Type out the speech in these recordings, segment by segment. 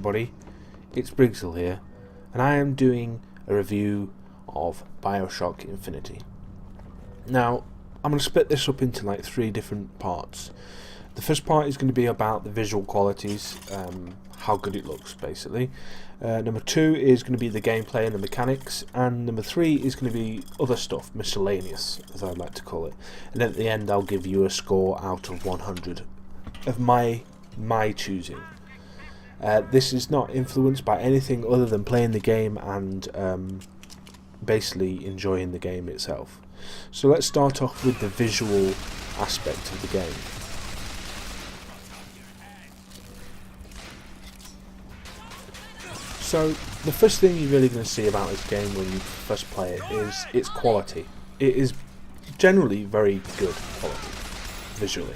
everybody, it's Briggsel here, and I am doing a review of BioShock Infinity. Now, I'm going to split this up into like 3 different parts. The first part is going to be about the visual qualities, how good it looks basically. Number 2 is going to be the gameplay and the mechanics, and number 3 is going to be other stuff, miscellaneous as I like to call it. And then at the end I'll give you a score out of 100 of my choosing. This is not influenced by anything other than playing the game and basically enjoying the game itself. So let's start off with the visual aspect of the game. So the first thing you're really going to see about this game when you first play it is its quality. It is generally very good quality visually.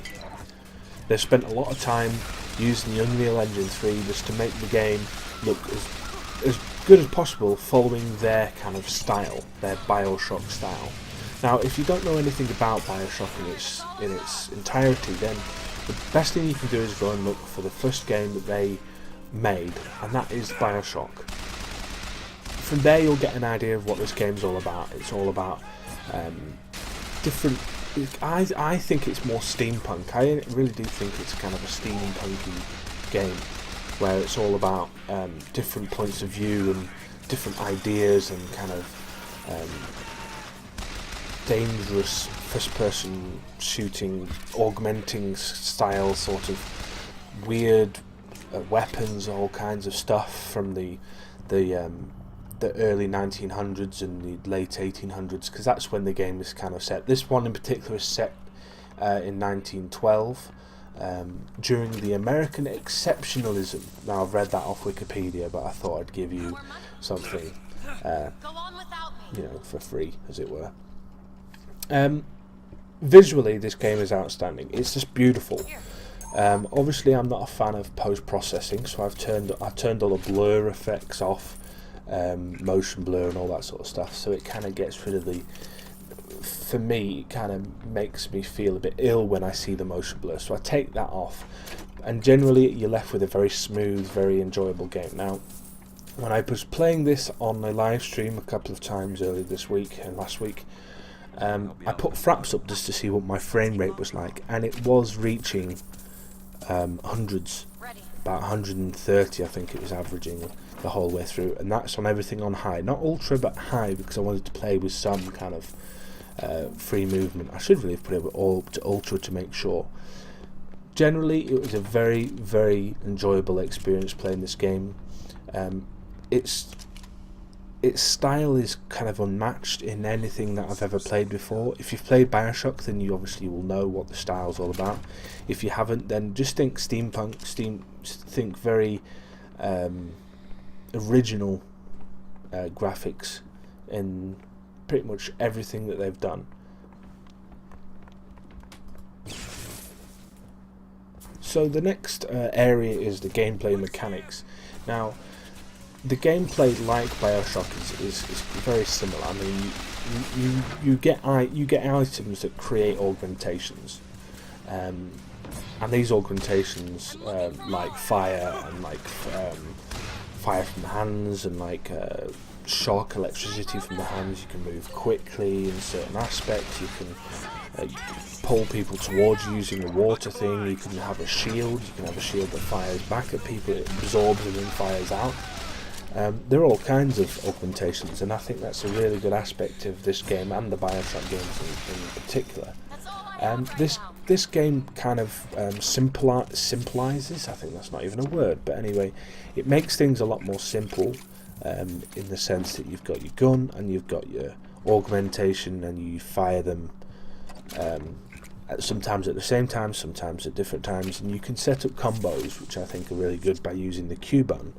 They've spent a lot of time using the Unreal Engine 3 just to make the game look as good as possible, following their kind of style, their BioShock style. Now, if you don't know anything about BioShock in its entirety, then the best thing you can do is go and look for the first game that they made, and that is BioShock. From there you'll get an idea of what this game's all about. It's all about different... I think it's more steampunk. I really do think it's kind of a steampunky game, where it's all about different points of view and different ideas and kind of dangerous first-person shooting, augmenting style, sort of weird weapons, all kinds of stuff from the early 1900s and the late 1800s, because that's when the game is kind of set. This one in particular is set in 1912 during the American exceptionalism. Now, I've read that off Wikipedia, but I thought I'd give you something for free, as it were. Visually, this game is outstanding. It's just beautiful. Obviously, I'm not a fan of post-processing, so I've turned all the blur effects off, motion blur and all that sort of stuff. So it kind of gets rid of the. For me, it kind of makes me feel a bit ill when I see the motion blur. So I take that off, and generally you're left with a very smooth, very enjoyable game. Now, when I was playing this on a live stream a couple of times earlier this week and last week, I put fraps up just to see what my frame rate was like, and it was reaching hundreds, about 130 I think it was averaging the whole way through, and that's on everything on high, not ultra but high, because I wanted to play with some kind of free movement. I should really have put it all to ultra to make sure. Generally it was a very, very enjoyable experience playing this game. Its style is kind of unmatched in anything that I've ever played before. If you've played BioShock, then you obviously will know what the style's all about. If you haven't, then just think steampunk, think very original graphics in pretty much everything that they've done. So the next area is the gameplay mechanics. Now, the gameplay, like BioShock, is very similar. I mean, you get items that create augmentations, and these augmentations like fire and like fire from the hands and like shock, electricity from the hands. You can move quickly in certain aspects. You can pull people towards you using the water thing. You can have a shield. You can have a shield that fires back at people. It absorbs and then fires out. There are all kinds of augmentations, and I think that's a really good aspect of this game and the BioShock games in particular. This game kind of simplifies, I think that's not even a word, but anyway, it makes things a lot more simple, in the sense that you've got your gun and you've got your augmentation, and you fire them sometimes at the same time, sometimes at different times, and you can set up combos, which I think are really good, by using the Q button.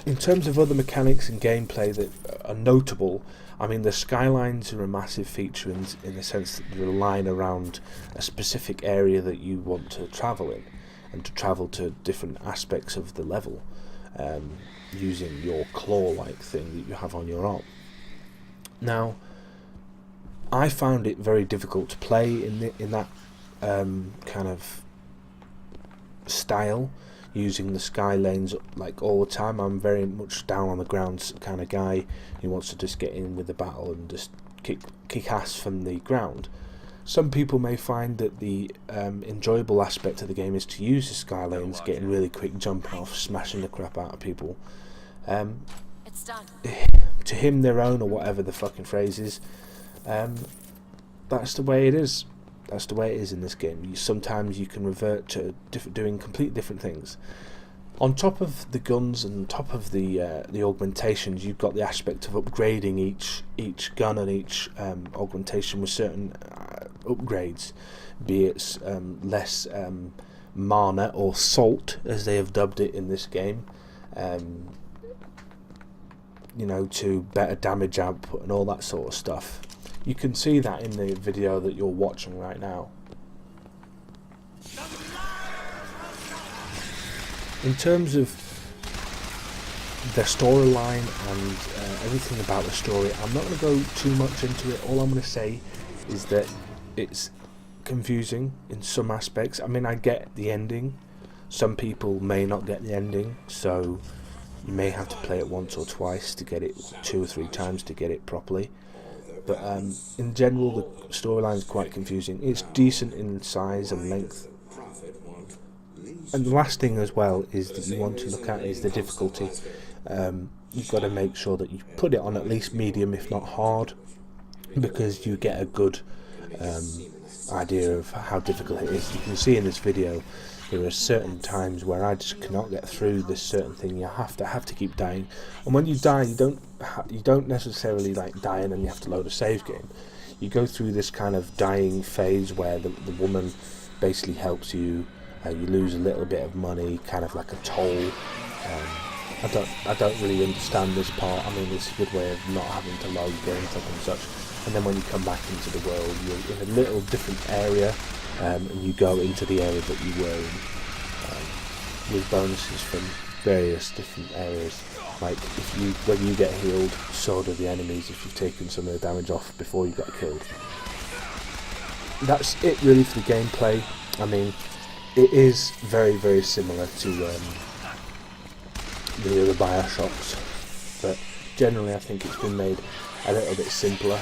In terms of other mechanics and gameplay that are notable, I mean, the skylines are a massive feature in the sense that they're a line around a specific area that you want to travel in, and to travel to different aspects of the level, using your claw-like thing that you have on your arm. Now, I found it very difficult to play in that kind of style. using the sky lanes like all the time. I'm very much down on the ground kind of guy who wants to just get in with the battle and just kick ass from the ground. Some people may find that the enjoyable aspect of the game is to use the sky lanes, getting really quick jump off, smashing the crap out of people. It's done. To him their own, or whatever the fucking phrase is. That's the way it is. That's the way it is in this game. Sometimes you can revert to doing completely different things. On top of the guns and on top of the augmentations, you've got the aspect of upgrading each gun and each augmentation with certain upgrades, be it less mana or salt, as they have dubbed it in this game, you know, to better damage output and all that sort of stuff. You can see that in the video that you're watching right now. In terms of the storyline and everything about the story, I'm not going to go too much into it. All I'm going to say is that it's confusing in some aspects. I mean, I get the ending. Some people may not get the ending, so you may have to play it once or twice to get it, 2 or 3 times to get it properly. But in general, the storyline is quite confusing. It's decent in size and length. And the last thing as well is that you want to look at is the difficulty. You've got to make sure that you put it on at least medium, if not hard, because you get a good idea of how difficult it is. You can see in this video there are certain times where I just cannot get through this certain thing. You have to keep dying, and when you die, you don't necessarily like die and then you have to load a save game. You go through this kind of dying phase where the woman basically helps you. You lose a little bit of money, kind of like a toll. I don't really understand this part. I mean, it's a good way of not having to load games up and such. And then when you come back into the world, you're in a little different area, and you go into the area that you were in, with bonuses from various different areas. Like when you get healed, so do the enemies if you've taken some of the damage off before you got killed. That's it really for the gameplay. I mean, it is very, very similar to the other BioShocks, but generally I think it's been made a little bit simpler.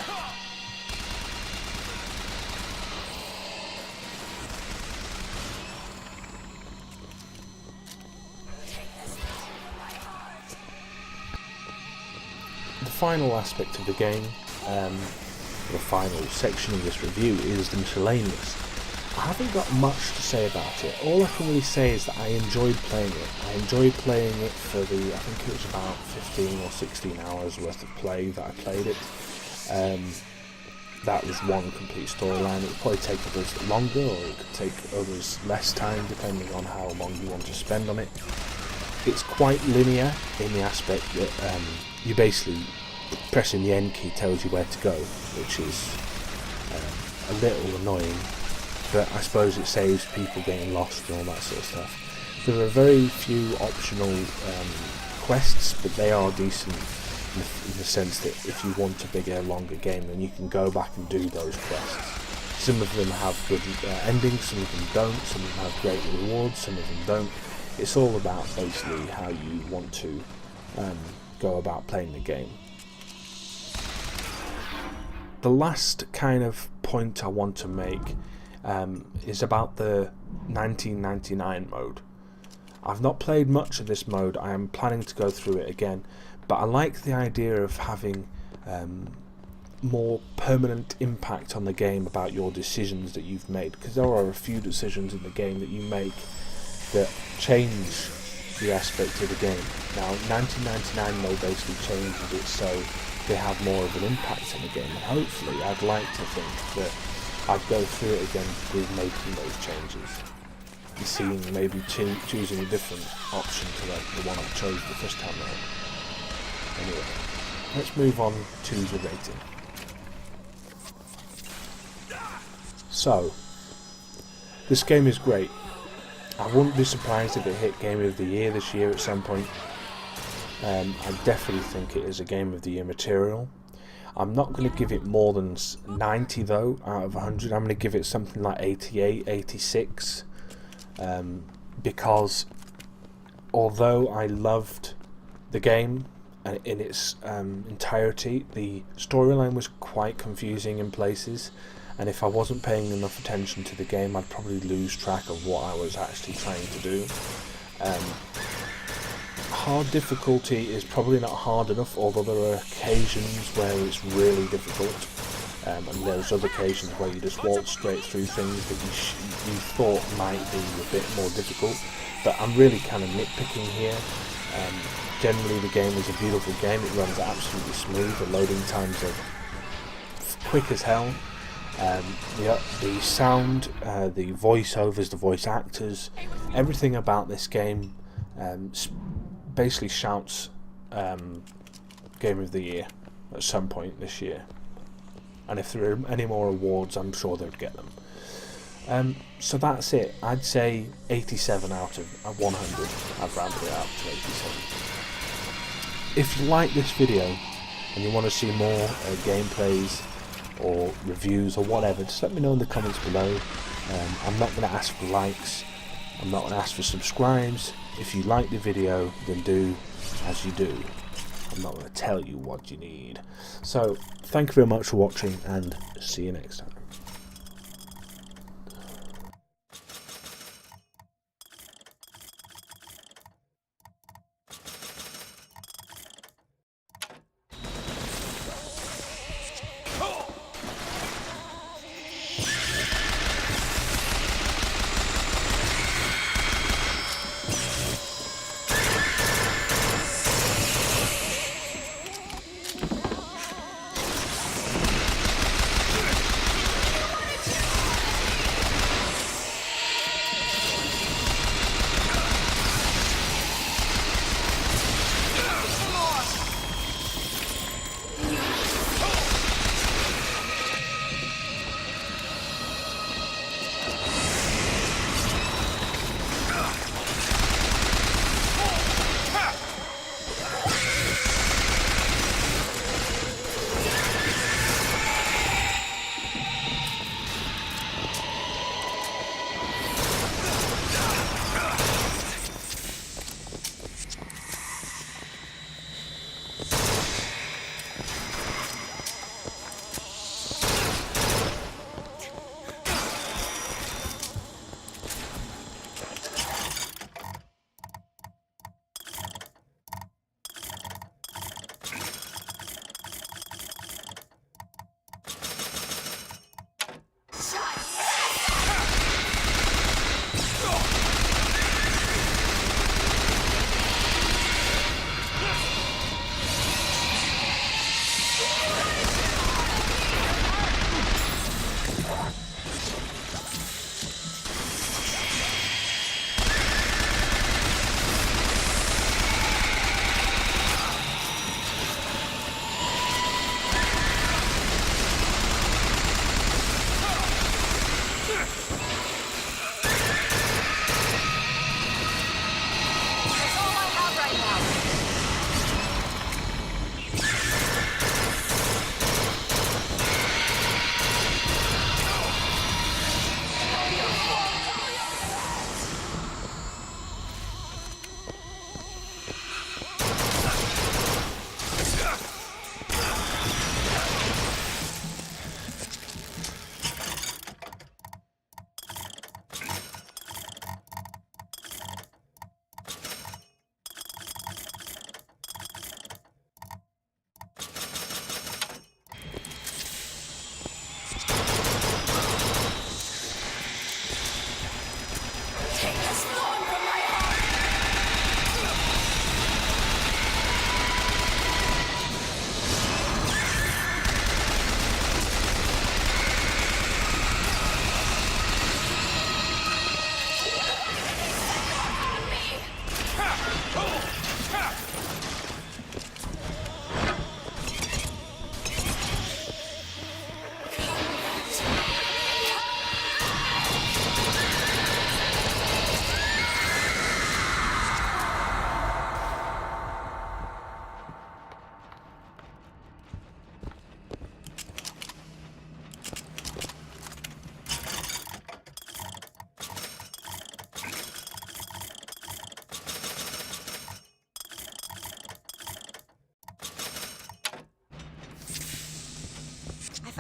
The final aspect of the game, the final section of this review, is the miscellaneous. I haven't got much to say about it. All I can really say is that I enjoyed playing it. I enjoyed playing it for I think it was about 15 or 16 hours worth of play that I played it. That was one complete storyline. It would probably take others longer, or it could take others less time, depending on how long you want to spend on it. It's quite linear in the aspect that you basically pressing the N key tells you where to go, which is a little annoying. But I suppose it saves people getting lost and all that sort of stuff. There are very few optional quests, but they are decent in the sense that if you want a bigger, longer game, then you can go back and do those quests. Some of them have good endings, some of them don't, some of them have great rewards, some of them don't. It's all about basically how you want to go about playing the game. The last kind of point I want to make is about the 1999 mode. I've not played much of this mode. I am planning to go through it again, but I like the idea of having more permanent impact on the game about your decisions that you've made, because there are a few decisions in the game that you make that change the aspect of the game. Now 1999 mode basically changes it so they have more of an impact on the game, and hopefully I'd like to think that I'd go through it again with making those changes and seeing maybe choosing a different option to the one I chose the first time around. Anyway, let's move on to the rating. So, this game is great. I wouldn't be surprised if it hit Game of the Year this year at some point. I definitely think it is a Game of the Year material. I'm not going to give it more than 90 though, out of 100. I'm going to give it something like 88, 86, because although I loved the game and in its entirety, the storyline was quite confusing in places, and if I wasn't paying enough attention to the game, I'd probably lose track of what I was actually trying to do. Hard difficulty is probably not hard enough, although there are occasions where it's really difficult, and there's other occasions where you just waltz straight through things that you thought might be a bit more difficult. But I'm really kind of nitpicking here. Generally, the game is a beautiful game. It runs absolutely smooth. The loading times are quick as hell. The sound, the voiceovers, the voice actors, everything about this game basically shouts Game of the Year at some point this year. And if there are any more awards, I'm sure they'd get them. So that's it. I'd say 87 out of 100. I've rounded it out to 87. If you like this video and you want to see more gameplays or reviews or whatever, just let me know in the comments below. I'm not going to ask for likes. I'm not going to ask for subscribes. If you like the video, then do as you do. I'm not going to tell you what you need. So, thank you very much for watching, and see you next time.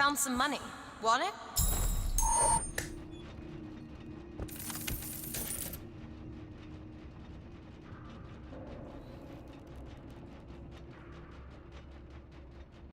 found some money. Want it?